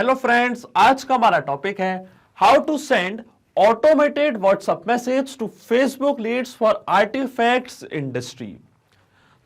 Hello friends, आज का हमारा टॉपिक है how to send automated WhatsApp message to Facebook leads for artifacts industry.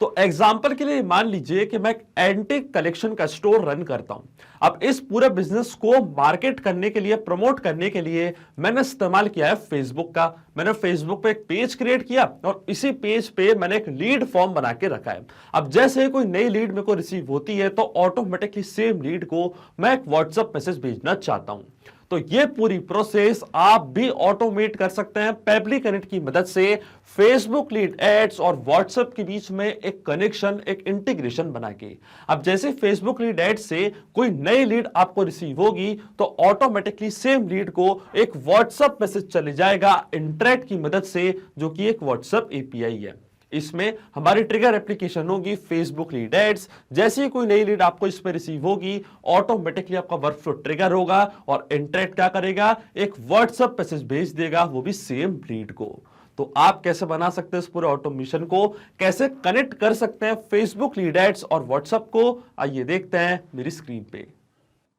तो एग्जाम्पल के लिए मान लीजिए कि मैं एक एंटीक कलेक्शन का स्टोर रन करता हूं। अब इस पूरे बिजनेस को मार्केट करने के लिए, प्रमोट करने के लिए मैंने इस्तेमाल किया है फेसबुक का। मैंने फेसबुक पे एक पेज क्रिएट किया और इसी पेज पे मैंने एक लीड फॉर्म बना के रखा है। अब जैसे कोई नई लीड मेरे को रिसीव होती है तो ऑटोमेटिकली सेम लीड को मैं एक व्हाट्सएप मैसेज भेजना चाहता हूं। तो ये पूरी प्रोसेस आप भी ऑटोमेट कर सकते हैं पेबली कनेक्ट की मदद से, फेसबुक लीड एड्स और व्हाट्सएप के बीच में एक कनेक्शन, एक इंटीग्रेशन बना के। अब जैसे फेसबुक लीड एड्स से कोई नई लीड आपको रिसीव होगी तो ऑटोमेटिकली सेम लीड को एक व्हाट्सएप मैसेज चले जाएगा इंटरैक्ट की मदद से, जो कि एक व्हाट्सएप एपीआई है। इसमें हमारी ट्रिगर एप्लीकेशन होगी फेसबुक लीड एड्स। जैसे ही कोई नई लीड आपको इस पर रिसीव होगी, ऑटोमेटिकली आपका वर्कफ्लो ट्रिगर होगा और इंटरैक्ट क्या करेगा, एक व्हाट्सएप मैसेज भेज देगा, वो भी सेम लीड को। तो आप कैसे बना सकते हैं इस पूरे ऑटोमेशन को, कैसे कनेक्ट कर सकते हैं फेसबुक लीड एड्स और व्हाट्सएप को, आइए देखते हैं मेरी स्क्रीन पे।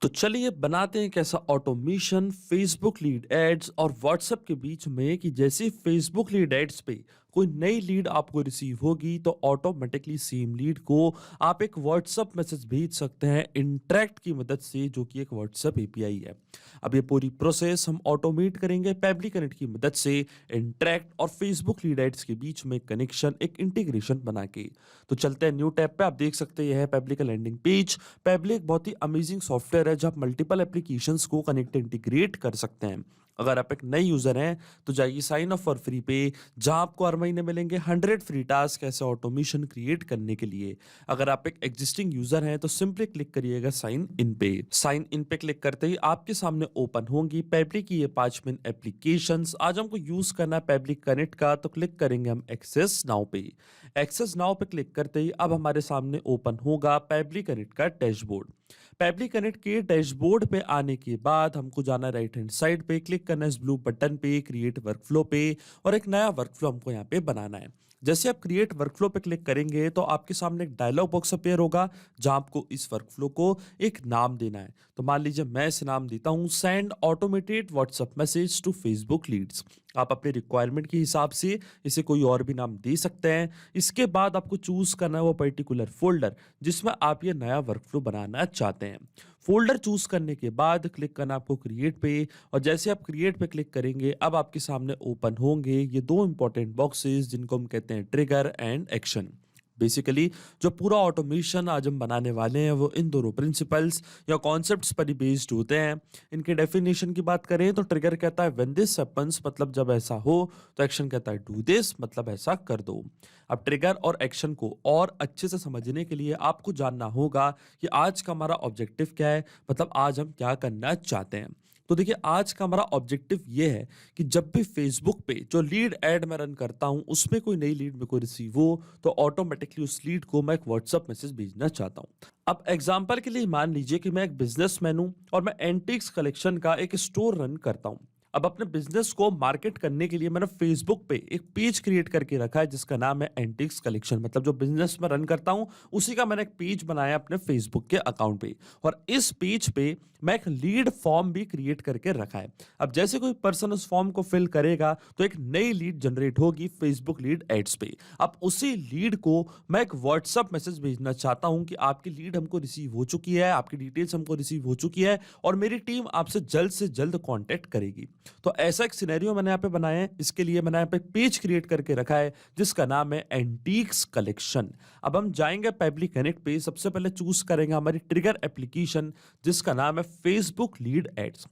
तो चलिए बनाते हैं कैसा ऑटोमेशन फेसबुक लीड एड्स और व्हाट्सएप के बीच में, कि जैसे फेसबुक लीड एड्स पे कोई नई लीड आपको रिसीव होगी तो ऑटोमेटिकली सेम लीड को आप एक व्हाट्सएप मैसेज भेज सकते हैं इंटरैक्ट की मदद से, जो कि एक व्हाट्सएप एपीआई है। अब ये पूरी प्रोसेस हम ऑटोमेट करेंगे पेबली कनेक्ट की मदद से, इंटरैक्ट और फेसबुक लीड एड्स के बीच में कनेक्शन, एक इंटीग्रेशन बना के। तो चलते हैं न्यू टैब पे। आप देख सकते हैं यह है पेबली का लैंडिंग पेज। पेबली एक बहुत ही अमेजिंग सॉफ्टवेयर है जहां आप मल्टीपल एप्लीकेशंस को कनेक्ट, इंटीग्रेट कर सकते हैं। अगर आप एक नए यूजर हैं तो जाइए साइन अप फॉर फ्री पे, जहां आपको हर महीने मिलेंगे 100 फ्री टास्क ऐसे ऑटोमेशन क्रिएट करने के लिए। अगर आप एक एग्जिस्टिंग यूजर हैं तो सिंपली क्लिक करिएगा साइन इन पे। साइन इन पे क्लिक करते ही आपके सामने ओपन होंगी पेबली की ये 5 मेन एप्लीकेशंस। आज हमको यूज करना है पेबली कनेक्ट का, तो क्लिक करेंगे हम एक्सेस नाउ पे। एक्सेस नाउ पे क्लिक करते ही अब हमारे सामने ओपन होगा पेबली कनेक्ट का डैशबोर्ड। पेबली कनेक्ट के डैशबोर्ड पे आने के बाद हमको जाना है राइट हैंड साइड पे, क्लिक करना है इस ब्लू बटन पे, क्रिएट वर्कफ्लो पे, और एक नया वर्कफ्लो हमको यहाँ पे बनाना है। जैसे आप क्रिएट वर्कफ्लो पे क्लिक करेंगे तो आपके सामने एक डायलॉग बॉक्स अपीयर होगा जहां आपको इस वर्कफ्लो को एक नाम देना है। तो मान लीजिए मैं इसे नाम देता हूं send automated WhatsApp message to Facebook leads. आप अपने रिक्वायरमेंट के हिसाब से इसे कोई और भी नाम दे सकते हैं। इसके बाद आपको चूज करना है वो पर्टिकुलर फोल्डर जिसमें आप ये नया वर्कफ्लो बनाना चाहते हैं। फोल्डर चूज करने के बाद क्लिक करना आपको क्रिएट पे, और जैसे आप क्रिएट पे क्लिक करेंगे अब आपके सामने ओपन होंगे ये दो इंपॉर्टेंट बॉक्सेस जिनको हम कहते हैं ट्रिगर एंड एक्शन। बेसिकली जो पूरा ऑटोमेशन आज हम बनाने वाले हैं वो इन दोनों प्रिंसिपल्स या कॉन्सेप्ट्स पर ही बेस्ड होते हैं। इनके डेफिनेशन की बात करें तो ट्रिगर कहता है व्हेन दिस हैपेंस, मतलब जब ऐसा हो, तो एक्शन कहता है डू दिस, मतलब ऐसा कर दो। अब ट्रिगर और एक्शन को और अच्छे से समझने के लिए आपको जानना होगा कि आज का हमारा ऑब्जेक्टिव क्या है, मतलब आज हम क्या करना चाहते हैं। तो देखिए आज का हमारा ऑब्जेक्टिव ये है कि जब भी फेसबुक पे जो लीड ऐड मैं रन करता हूं उसमें कोई नई लीड मेरे को रिसीव हो तो ऑटोमेटिकली उस लीड को मैं एक व्हाट्सएप मैसेज भेजना चाहता हूं। अब एग्जांपल के लिए मान लीजिए कि मैं एक बिजनेसमैन हूं और मैं एंटीक्स कलेक्शन का एक स्टोर रन करता हूं। अब अपने बिजनेस को मार्केट करने के लिए मैंने फेसबुक पे एक पेज क्रिएट करके रखा है जिसका नाम है एंटीक्स कलेक्शन, मतलब जो बिजनेस में रन करता हूं उसी का मैंने एक पेज बनाया अपने फेसबुक के अकाउंट पे, और इस पेज पे मैं एक लीड फॉर्म भी क्रिएट करके रखा है। अब जैसे कोई पर्सन उस फॉर्म को फिल करेगा तो एक नई लीड जनरेट होगी फेसबुक लीड एड्स पे। अब उसी लीड को मैं एक व्हाट्सएप मैसेज भेजना चाहता हूं कि आपकी लीड हमको रिसीव हो चुकी है, आपकी डिटेल्स हमको रिसीव हो चुकी है और मेरी टीम आपसे जल्द से जल्द कांटेक्ट करेगी। तो ऐसा एक सिनेरियो मैंने यहाँ पे बनाया है। इसके लिए मैंने यहाँ पे पेज क्रिएट करके रखा है जिसका नाम है एंटीक्स कलेक्शन। अब हम जाएंगे पेबली कनेक्ट पे, सबसे पहले चूज करेंगे हमारी ट्रिगर एप्लीकेशन जिसका नाम है Facebook lead ads.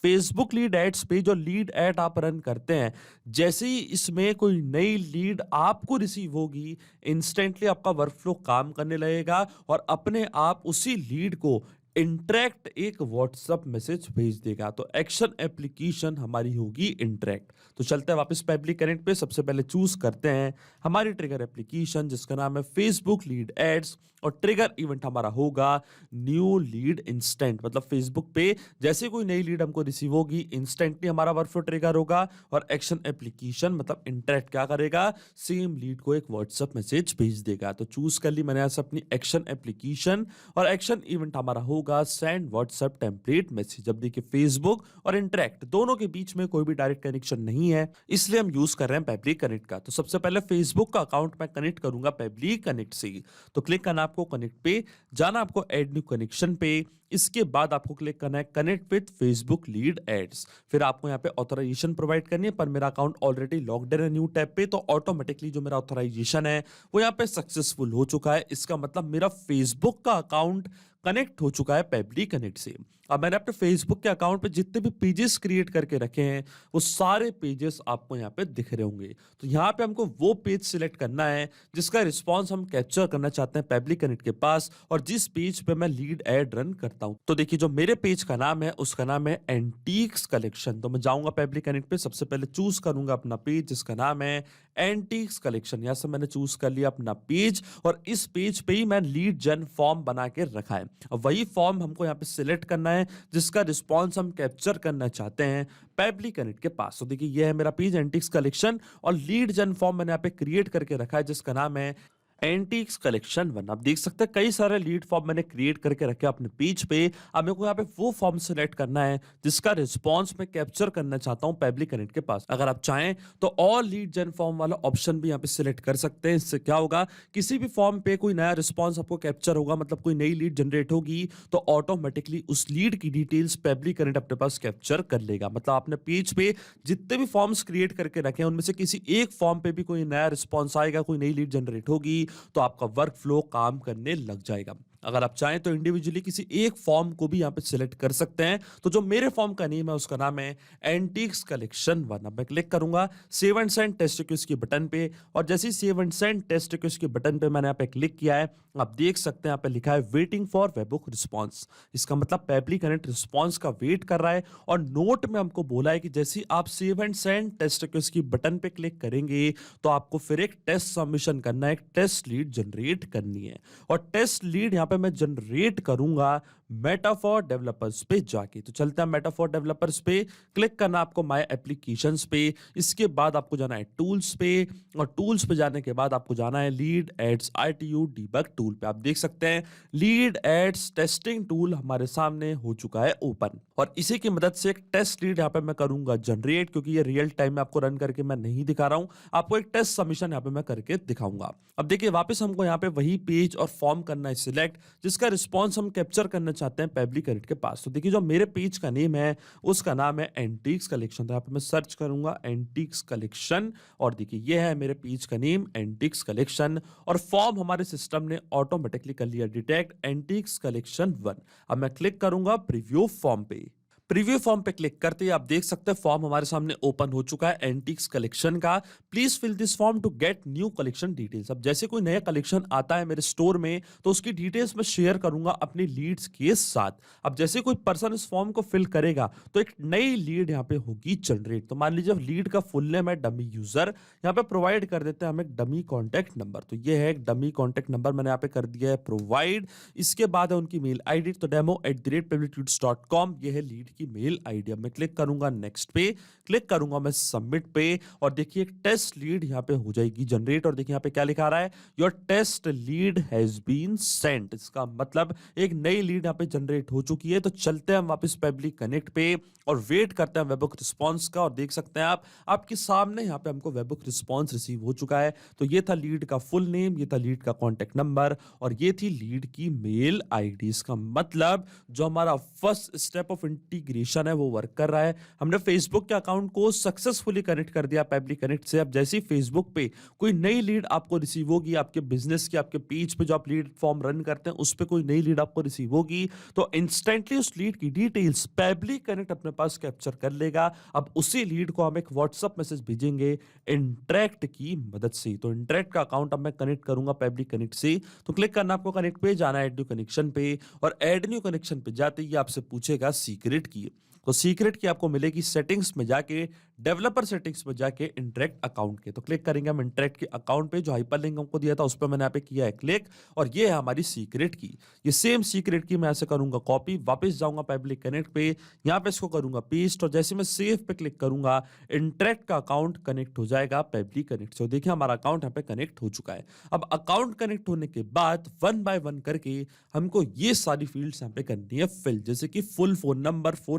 Facebook lead ads पे जो लीड एड आप रन करते हैं, जैसे ही इसमें कोई नई लीड आपको रिसीव होगी इंस्टेंटली आपका वर्कफ्लो काम करने लगेगा और अपने आप उसी लीड को इंटरैक्ट एक व्हाट्सएप मैसेज भेज देगा। तो एक्शन एप्लीकेशन हमारी होगी इंटरैक्ट। तो चलते हैं वापस पेबली कनेक्ट पे, सबसे पहले चूज करते हैं हमारी ट्रिगर एप्लीकेशन जिसका नाम है फेसबुक लीड एड्स, और ट्रिगर इवेंट हमारा होगा न्यू लीड इंस्टेंट, मतलब फेसबुक पे जैसे कोई नई लीड हमको रिसीव होगी इंस्टेंटली हमारा वर्कफ्लो ट्रिगर होगा, और एक्शन एप्लीकेशन मतलब इंटरैक्ट क्या करेगा, सेम लीड को एक व्हाट्सएप मैसेज भेज देगा। तो चूज कर ली मैंने यहाँ से अपनी एक्शन एप्लीकेशन, और एक्शन इवेंट हमारा होगा होगा सेंड व्हाट्सएप टेम्पलेट मैसेज। अब देखिए फेसबुक और इंटरेक्ट दोनों के बीच में कोई भी डायरेक्ट कनेक्शन नहीं है, इसलिए हम यूज कर रहे हैं पेबली कनेक्ट का। तो सबसे पहले फेसबुक का अकाउंट मैं कनेक्ट करूंगा पेबली कनेक्ट से। तो क्लिक करना आपको कनेक्ट पे, जाना आपको ऐड न्यू कनेक्शन पे, इसके बाद आपको क्लिक करना है connect with Facebook lead ads. फिर आपको यहाँ पे ऑथराइजेशन प्रोवाइड करनी है, पर मेरा अकाउंट ऑलरेडी लॉग्ड है न्यू टैब पे, तो ऑटोमेटिकली जो मेरा ऑथराइजेशन है वो यहाँ पे सक्सेसफुल हो चुका है। इसका मतलब मेरा फेसबुक का अकाउंट कनेक्ट हो चुका है पेबली कनेक्ट से। अब मैंने अपने फेसबुक के अकाउंट पे जितने भी पेजेस क्रिएट करके रखे हैं वो सारे पेजेस आपको यहाँ पे दिख रहे होंगे। तो यहाँ पे हमको वो पेज सिलेक्ट करना है जिसका रिस्पॉन्स हम कैप्चर करना चाहते हैं पेबली कनेक्ट के पास, और जिस पेज पे मैं लीड एड रन करता हूँ। तो देखिए जो मेरे पेज का नाम है उसका नाम है एंटीक्स कलेक्शन। तो मैं जाऊंगा पेबली कनेक्ट पे, सबसे पहले चूज करूंगा अपना पेज जिसका नाम है एंटीक्स कलेक्शन। यहाँ से मैंने चूज कर लिया अपना पेज, और इस पेज पे ही मैं लीड जन फॉर्म बना के रखा है। अब वही फॉर्म हमको यहाँ पे सिलेक्ट करना है जिसका रिस्पॉन्स हम कैप्चर करना चाहते हैं पेबली कनेक्ट के पास। तो देखिए ये है मेरा पेज एंटीक्स कलेक्शन, और लीड जन फॉर्म मैंने यहाँ पे क्रिएट करके रखा है जिसका नाम है एंटीक्स कलेक्शन 1। आप देख सकते हैं कई सारे लीड फॉर्म मैंने क्रिएट करके रखे अपने पेज पे। अब मेरे को यहाँ पे वो फॉर्म सिलेक्ट करना है जिसका रिस्पॉन्स मैं कैप्चर करना चाहता हूँ पेबली कनेक्ट के पास। अगर आप चाहें तो ऑल लीड जन फॉर्म वाला ऑप्शन भी यहाँ पे सिलेक्ट कर सकते हैं। इससे क्या होगा, किसी भी फॉर्म पे कोई नया रिस्पॉन्स आपको कैप्चर होगा, मतलब कोई नई लीड जनरेट होगी, तो ऑटोमेटिकली उस लीड की डिटेल्स पेबली कनेक्ट अपने पास कैप्चर कर लेगा। मतलब आपने पेज पे जितने भी फॉर्म्स क्रिएट करके रखे हैं उनमें से किसी एक फॉर्म पे भी कोई नया रिस्पॉन्स आएगा, कोई नई लीड जनरेट होगी, तो आपका वर्क फ्लो काम करने लग जाएगा। अगर आप चाहें तो इंडिविजुअली किसी एक फॉर्म को भी यहां पे सिलेक्ट कर सकते हैं। तो जो मेरे फॉर्म का नेम है उसका नाम है एंटीक्स कलेक्शन 1। अब मैं क्लिक करूंगा save and send test request के बटन पे, और जैसे ही save and send test request के बटन पे मैंने यहाँ पे क्लिक किया है, आप देख सकते हैं यहाँ पे लिखा है वेटिंग फॉर वेबहुक रिस्पॉन्स। इसका मतलब पेबली कनेक्ट रिस्पॉन्स का वेट कर रहा है, और नोट में हमको बोला है कि जैसे ही आप save and send test request की बटन पे क्लिक करेंगे तो आपको फिर एक टेस्ट सबमिशन करना है, एक टेस्ट लीड जनरेट करनी है। और टेस्ट लीड यहाँ पे मैं जनरेट करूंगा मेटाफॉर डेवलपर्स पे जाके। तो चलते हैं मेटाफॉर डेवलपर्स पे, क्लिक करना आपको माय एप्लीकेशंस पे, इसके बाद आपको जाना है टूल्स पे, और टूल्स पे जाने के बाद आपको जाना है lead ads ITU debug tool पे। आप देख सकते हैं लीड एड्स टेस्टिंग टूल हमारे सामने हो चुका है ओपन, और इसी की मदद से एक टेस्ट लीड यहाँ पे मैं करूंगा जनरेट, क्योंकि ये रियल टाइम में आपको रन करके मैं नहीं दिखा रहा हूं, आपको एक टेस्ट सबमिशन यहाँ पे मैं करके दिखाऊंगा। अब देखिए वापस हमको यहाँ पे वही पेज और फॉर्म करना है सिलेक्ट जिसका रिस्पॉन्स हम कैप्चर करना चाहते हैं पेबली कनेक्ट के पास। तो देखिए जो मेरे पेज का नेम है उसका नाम है एंटीक्स कलेक्शन। तो यहाँ पे मैं सर्च करूंगा एंटीक्स कलेक्शन, और देखिए ये है मेरे पेज का नेम एंटीक्स कलेक्शन, और फॉर्म हमारे सिस्टम ने ऑटोमेटिकली कर लिया डिटेक्ट एंटीक्स कलेक्शन 1। अब मैं क्लिक करूंगा प्रीव्यू फॉर्म पे। प्रीव्यू फॉर्म पे क्लिक करते ही आप देख सकते हैं फॉर्म हमारे सामने ओपन हो चुका है एंटीक्स कलेक्शन का। Please fill this form to get new collection details. अब जैसे कोई नया कलेक्शन आता है मेरे स्टोर में तो उसकी डिटेल्स मैं शेयर करूंगा अपनी लीड्स के साथ। अब जैसे कोई पर्सन इस फॉर्म को फिल करेगा तो एक नई लीड यहाँ पे होगी जनरेट। तो मान लीजिए लीड का फुल नेम है डमी यूजर, यहाँ पे प्रोवाइड कर देते हैं हम एक डमी कॉन्टैक्ट नंबर। तो ये है एक डमी कॉन्टैक्ट नंबर मैंने यहाँ पे कर दिया है प्रोवाइड। इसके बाद है उनकी मेल आईडी, तो demo@pebblitudes.com, ये है लीड की मेल आईडी। अब मैं क्लिक करूंगा नेक्स्ट पे, क्लिक करूंगा मैं सबमिट पे, और देखिए एक टेस्ट लीड यहाँ पे हो जाएगी जनरेट। और देखिए यहाँ पे क्या लिखा रहा है, your test lead has been sent. इसका मतलब एक नई लीड यहाँ पे जनरेट हो चुकी है। तो चलते हैं हम वापस पेबली कनेक्ट पे और वेट करते हैं वेबहुक रिस्पॉन्स का। और देख सकते हैं आप आपके सामने यहाँ पे हमको वेबहुक रिस्पॉन्स रिसीव हो चुका है। तो ये था लीड का फुल नेम, ये था लीड का कॉन्टैक्ट नंबर, और ये थी लीड की मेल आईडी। इसका मतलब जो हमारा फर्स्ट स्टेप ऑफ इंटीग्रेशन है वो वर्क कर रहा है। हमने फेसबुक के अकाउंट को सक्सेसफुली कनेक्ट कर दिया पेबली कनेक्ट से। अब जैसे ही फेसबुक पे कोई नई लीड आपको रिसीव होगी, आपके बिजनेस की, आपके पेज पे जो आप लीड फॉर्म रन करते हैं उस पे कोई नई लीड आपको रिसीव होगी, तो इंस्टेंटली उस लीड की डिटेल्स पेबली कनेक्ट अपने पास कैप्चर कर लेगा। अब उसी लीड को हम एक व्हाट्सएप मैसेज भेजेंगे इंटरेक्ट की मदद से। तो इंटरेक्ट का अकाउंट अब मैं कनेक्ट करूंगा पेबली कनेक्ट से। तो क्लिक करना आपको कनेक्ट पे, जाना एड न्यू कनेक्शन पे, और एड न्यू कनेक्शन पे जाते ही आपसे पूछेगा सीक्रेट की। तो सीक्रेट की आपको मिलेगी सेटिंग्स में जाके, डेवलपर सेटिंग्स में जाके इंटरेक्ट अकाउंट के। तो क्लिक करेंगे हम इंटरेक्ट के अकाउंट पे, जो हाइपरलिंक हमको दिया था उस पर मैंने यहाँ पे किया है क्लिक, और ये है हमारी सीक्रेट की। ये सेम सीक्रेट की मैं ऐसे करूंगा कॉपी, वापस जाऊंगा पब्लिक कनेक्ट पे, यहाँ पे इसको करूंगा पेस्ट, और जैसे मैं सेव पे क्लिक करूंगा इंटरेक्ट का अकाउंट कनेक्ट हो जाएगा पब्लिक कनेक्ट से। देखिए हमारा अकाउंट यहाँ पे कनेक्ट हो चुका है। अब अकाउंट कनेक्ट होने के बाद वन बाय वन करके हमको ये सारी फील्ड्स यहाँ पे करनी है फिल, जैसे कि full phone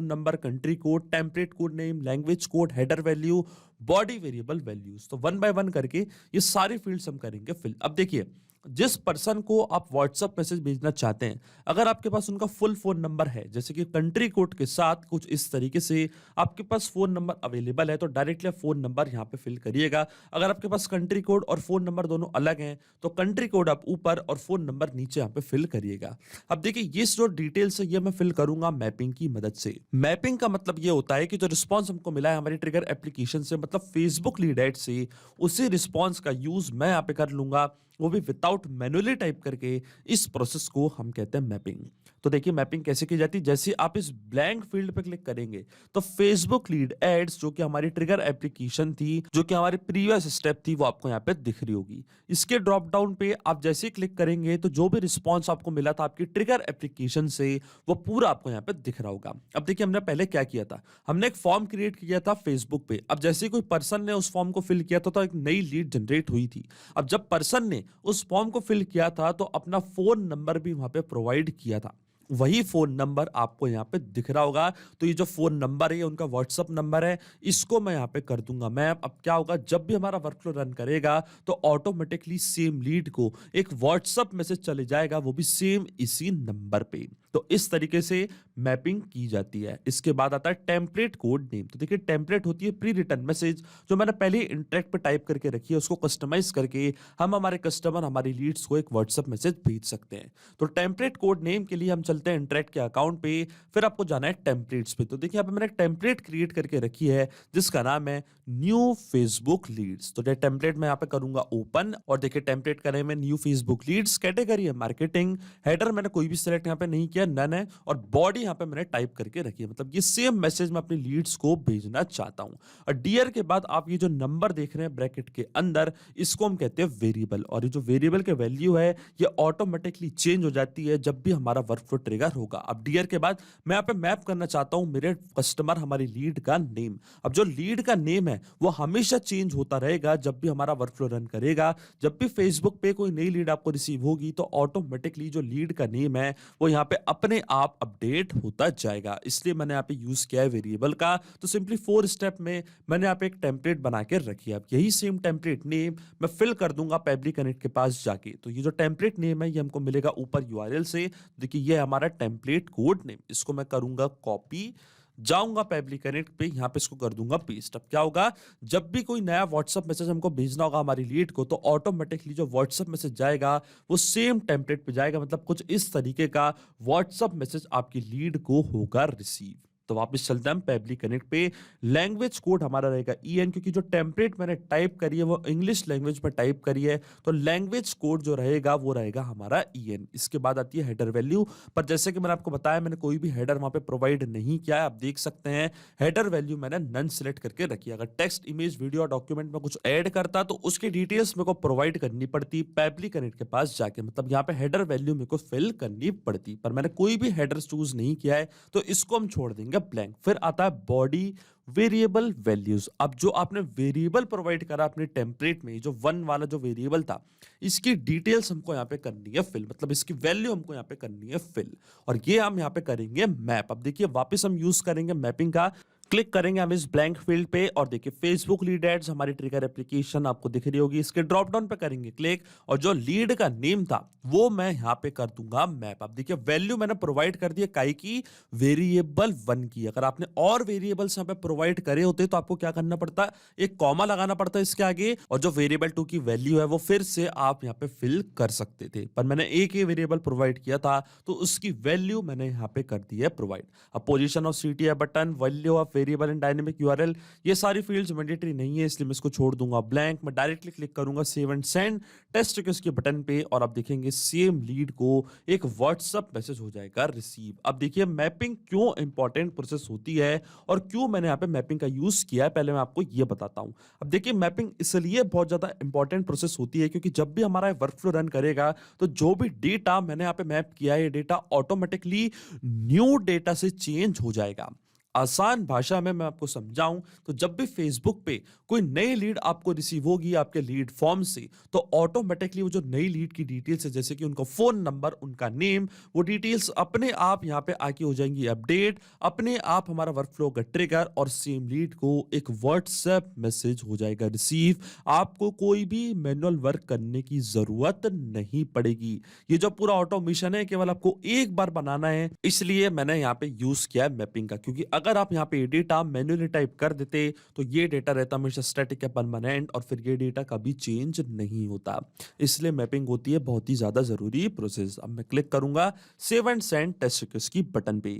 number, country code, template code name, language code, header value, body variable values. तो वन बाय वन करके ये सारी फील्ड्स हम करेंगे फिल। अब देखिए जिस पर्सन को आप व्हाट्सएप मैसेज भेजना चाहते हैं, अगर आपके पास उनका फुल फोन नंबर है, जैसे कि कंट्री कोड के साथ कुछ इस तरीके से आपके पास फोन नंबर अवेलेबल है, तो डायरेक्टली फोन नंबर यहां पे फिल करिएगा। अगर आपके पास कंट्री कोड और फोन नंबर दोनों अलग हैं, तो कंट्री कोड आप ऊपर और फोन नंबर नीचे यहां पे फिल करिएगा। अब देखिए ये जो डिटेल्स है ये मैं फिल करूंगा मैपिंग की मदद से। मैपिंग का मतलब ये होता है कि जो रिस्पॉन्स हमको मिला है हमारी ट्रिगर एप्लीकेशन से, मतलब फेसबुक लीड एड से, उसी रिस्पॉन्स का यूज मैं यहाँ पे कर लूंगा, वो भी विदाउट मैनुअली टाइप करके। इस प्रोसेस को हम कहते हैं मैपिंग। तो देखिए मैपिंग कैसे की जाती है, जैसे आप इस ब्लैंक फील्ड पे क्लिक करेंगे तो फेसबुक लीड एड्स जो कि हमारी ट्रिगर एप्लीकेशन थी, जो कि हमारी प्रीवियस स्टेप थी, वो आपको यहाँ पे दिख रही होगी। इसके ड्रॉप डाउन पे आप जैसे ही क्लिक करेंगे तो जो भी रिस्पॉन्स आपको मिला था आपकी ट्रिगर एप्लीकेशन से, वो पूरा आपको यहाँ पे दिख रहा होगा। अब देखिए हमने पहले क्या किया था, हमने एक फॉर्म क्रिएट किया था फेसबुक पे। अब जैसे कोई पर्सन ने उस फॉर्म को फिल किया था तो एक नई लीड जनरेट हुई थी। अब जब पर्सन ने उस फॉर्म को फिल किया था तो अपना फोन नंबर भी वहां पे प्रोवाइड किया था, वही फोन नंबर आपको यहाँ पे दिख रहा होगा। तो ये जो फोन नंबर है ये उनका व्हाट्सअप नंबर है, इसको मैं यहाँ पे कर दूंगा मैप। अब क्या होगा, जब भी हमारा वर्कफ्लो रन करेगा तो ऑटोमेटिकली सेम लीड को एक व्हाट्सअप मैसेज चले जाएगा, वो भी सेम इसी नंबर पे। तो इस तरीके से मैपिंग की जाती है। इसके बाद आता है टेम्पलेट कोड नेम। तो देखिए टेम्पलेट होती है प्री रिटन मैसेज, जो मैंने पहले ही इंटरेक्ट पे टाइप करके रखी है, उसको कस्टमाइज करके हम हमारे कस्टमर, हमारी लीड्स को एक व्हाट्सएप मैसेज भेज सकते हैं। तो टेम्पलेट कोड नेम के लिए हम चलते हैं इंटरेक्ट के अकाउंट पे, फिर आपको जाना है टेम्पलेट्स पे। तो देखिए यहाँ पे मैंने एक टेम्पलेट क्रिएट करके रखी है जिसका नाम है न्यू फेसबुक लीड्स। तो ये टेम्पलेट मैं यहाँ पे करूंगा ओपन, और देखिए टेम्पलेट का नाम है न्यू फेसबुक लीड्स, कैटेगरी है मार्केटिंग, हेडर मैंने कोई भी सिलेक्ट यहाँ पे नहीं किया, नन है, और बॉडी यहाँ पे मैंने टाइप करके रखी है, मतलब ये सेम मैसेज मैं अपनी लीड्स को भेजना चाहता हूं। और डियर के बाद आप ये जो नंबर देख रहे हैं ब्रैकेट के अंदर, इसको हम कहते हैं वेरिएबल, और ये जो वेरिएबल के वैल्यू है ये ऑटोमेटिकली चेंज हो जाती है जब भी हमारा वर्कफ्लो ट्रिगर होगा। अब डियर के बाद मैं यहाँ पे मैप करना चाहता हूं मेरे कस्टमर, हमारी लीड का नेम। अब जो लीड का नेम है वो हमेशा चेंज होता रहेगा जब भी हमारा वर्कफ्लो रन करेगा। जब भी फेसबुक पे कोई नई लीड आपको रिसीव होगी तो ऑटोमेटिकली जो लीड का नेम है वो यहाँ पे अपने आप अपडेट होता जाएगा, इसलिए मैंने यहाँ पे यूज किया है वेरिएबल का। तो सिंपली 4 स्टेप में मैंने यहाँ पे एक टेम्पलेट बना के रखी है। अब यही सेम टेम्पलेट नेम मैं फिल कर दूंगा पब्लिक कनेक्ट के पास जाके। तो ये जो टेम्पलेट नेम है ये हमको मिलेगा ऊपर यूआरएल से। देखिए ये हमारा टेम्पलेट कोड नेम, इसको मैं करूंगा कॉपी, जाऊंगा पब्लिक कनेक्ट पे, यहां पे इसको कर दूंगा पेस्ट। अब क्या होगा, जब भी कोई नया व्हाट्सएप मैसेज हमको भेजना होगा हमारी लीड को, तो ऑटोमेटिकली जो व्हाट्सएप मैसेज जाएगा वो सेम टेम्पलेट पे जाएगा, मतलब कुछ इस तरीके का व्हाट्सएप मैसेज आपकी लीड को होगा रिसीव। तो वापस चलते हैं हम पब्लिक कनेक्ट पे। लैंग्वेज कोड हमारा रहेगा EN, क्योंकि जो टेम्पलेट मैंने टाइप करी है वो इंग्लिश लैंग्वेज में टाइप करी है, तो लैंग्वेज कोड जो रहेगा वो रहेगा हमारा EN। इसके बाद आती है हेडर वैल्यू, पर जैसे कि मैंने आपको बताया मैंने कोई भी हेडर वहां पे प्रोवाइड नहीं किया है। आप देख सकते हैं हेडर वैल्यू मैंने नन सिलेक्ट करके रखी है। अगर टेक्स्ट, इमेज, वीडियो, डॉक्यूमेंट में कुछ ऐड करता तो उसकी डिटेल्स मेरे को प्रोवाइड करनी पड़ती पब्लिक कनेक्ट के पास जाके, मतलब यहाँ पे हेडर वैल्यू मेरे को फिल करनी पड़ती, पर मैंने कोई भी हेडर चूज नहीं किया है तो इसको हम छोड़ देंगे ब्लैंक। फिर आता है बॉडी वेरिएबल वैल्यूज। अब जो आपने वेरिएबल प्रोवाइड करा अपने टेम्पलेट में, जो 1 वाला जो वेरिएबल था, इसकी डिटेल्स हमको यहाँ पे करनी है फिल, मतलब इसकी वैल्यू हमको यहाँ पे करनी है फिल, और ये हम यहाँ पे करेंगे मैप। अब देखिए वापस हम यूज करेंगे मैपिंग का, क्लिक करेंगे हम इस ब्लैंक फील्ड पे, और देखिए फेसबुक लीड एड्स हमारी ट्रिगर एप्लीकेशन आपको दिख रही होगी, इसके ड्रॉप डाउन पे करेंगे क्लिक, और जो लीड का नेम था वो मैं यहाँ पे कर दूंगा मैप। अब देखिए वैल्यू मैंने प्रोवाइड कर दी है काई की, वेरिएबल 1 की। अगर आपने और वेरिएबल्स यहाँ पे प्रोवाइड करे होते तो आपको क्या करना पड़ता, एक कॉमा लगाना पड़ता है इसके आगे, और जो वेरिएबल 2 की वैल्यू है वो फिर से आप यहाँ पे फिल कर सकते थे, पर मैंने एक ही वेरिएबल प्रोवाइड किया था तो उसकी वैल्यू मैंने यहाँ पे कर दी है प्रोवाइड। अब position of CTI button, value of variable and dynamic URL, ये सारी फील्ड्स मैंडेटरी नहीं है, इसलिए मैं इसको छोड़ दूंगा ब्लैंक। मैं डायरेक्टली क्लिक करूंगा save and send test request के बटन पे और आप देखेंगे सेम लीड को एक व्हाट्सएप मैसेज हो जाएगा रिसीव। अब देखिए मैपिंग क्यों इंपॉर्टेंट प्रोसेस होती है और क्यों मैंने यहाँ पे मैपिंग का यूज किया है, पहले मैं आपको ये बताता हूं। अब देखिए मैपिंग इसलिए बहुत ज्यादा इंपॉर्टेंट प्रोसेस होती है क्योंकि जब भी हमारा वर्कफ्लो रन करेगा तो जो भी डेटा मैंने यहाँ पे मैप किया है ये डेटा ऑटोमेटिकली न्यू डेटा से चेंज हो जाएगा। आसान भाषा में मैं आपको समझाऊं तो जब भी फेसबुक पे कोई नई लीड आपको रिसीव होगी आपके लीड फॉर्म से, तो ऑटोमेटिकली वो जो नई लीड की डिटेल्स है जैसे कि उनका फोन नंबर, उनका नेम, वो डिटेल्स अपने आप यहाँ पे आके हो जाएंगी अपडेट, अपने आप हमारा वर्कफ्लो का ट्रिगर और सेम लीड को एक व्हाट्सएप मैसेज हो जाएगा रिसीव। आपको कोई भी मैनुअल वर्क करने की जरूरत नहीं पड़ेगी। ये जो पूरा ऑटोमेशन है केवल आपको एक बार बनाना है, इसलिए मैंने यहाँ पे यूज किया है मैपिंग का। क्योंकि अगर आप यहाँ पे डेटा मैन्युअली टाइप कर देते तो ये डेटा रहता हमेशा स्टैटिक या परमानेंट और फिर ये डेटा कभी चेंज नहीं होता। इसलिए मैपिंग होती है बहुत ही ज्यादा जरूरी प्रोसेस। अब मैं क्लिक करूंगा save and send test request की बटन पे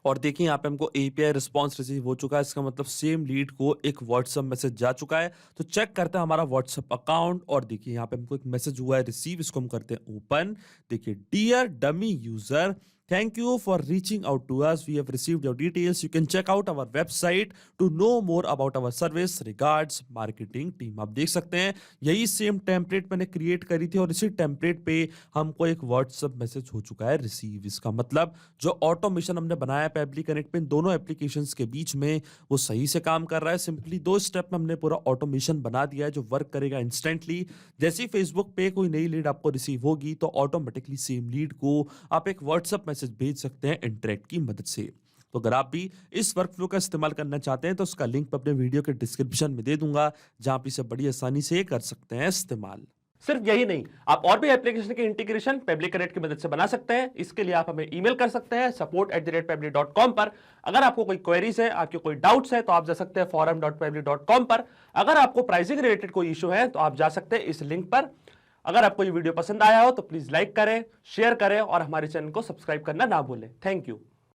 और देखिए यहाँ पे हमको एपीआई रिस्पांस रिसीव हो चुका है। इसका मतलब सेम लीड को एक व्हाट्सएप मैसेज जा चुका है। तो चेक करते हैं हमारा व्हाट्सएप अकाउंट और देखिए यहाँ पे हमको एक मैसेज हुआ है रिसीव, इसको हम करते हैं ओपन। देखिए dear dummy user, thank you for reaching out to us. We have received your details. You can check out our website to know more about our service. Regards marketing team। आप देख सकते हैं यही same template मैंने create करी थी और इसी टेम्पलेट पे हमको एक व्हाट्सएप मैसेज हो चुका है रिसीव। इसका मतलब जो ऑटोमेशन हमने बनाया पेबली कनेक्ट पे इन दोनों एप्लीकेशंस के बीच में वो सही से काम कर रहा है। सिंपली 2 स्टेप में हमने पूरा ऑटोमेशन बना दिया है जो वर्क करेगा इंस्टेंटली। जैसे ही फेसबुक पे कोई नई लीड आपको रिसीव होगी तो ऑटोमेटिकली सेम लीड को आप एक व्हाट्सएप मैसेज भेज सकते हैं इंटरैक्ट की मदद से। तो अगर आप भी इस वर्कफ्लो का इस्तेमाल करना चाहते हैं तो उसका लिंक मैं अपने वीडियो के डिस्क्रिप्शन में दे दूंगा, जहां आप इसे बड़ी आसानी से कर सकते हैं इस्तेमाल। सिर्फ यही नहीं, आप और भी एप्लीकेशन के इंटीग्रेशन पेबली कनेक्ट की मदद से बना सकते हैं। इसके लिए आप हमें ईमेल कर सकते हैं support@pebly.com पर। अगर आपको कोई क्वेरीज है, आपके कोई डाउट्स है तो आप जा सकते हैं forum.pebly.com पर। अगर आपको प्राइसिंग रिलेटेड कोई इशू है तो आप जा सकते हैं इस लिंक पर। अगर आपको ये वीडियो पसंद आया हो तो प्लीज लाइक करें, शेयर करें और हमारे चैनल को सब्सक्राइब करना ना भूलें। Thank you.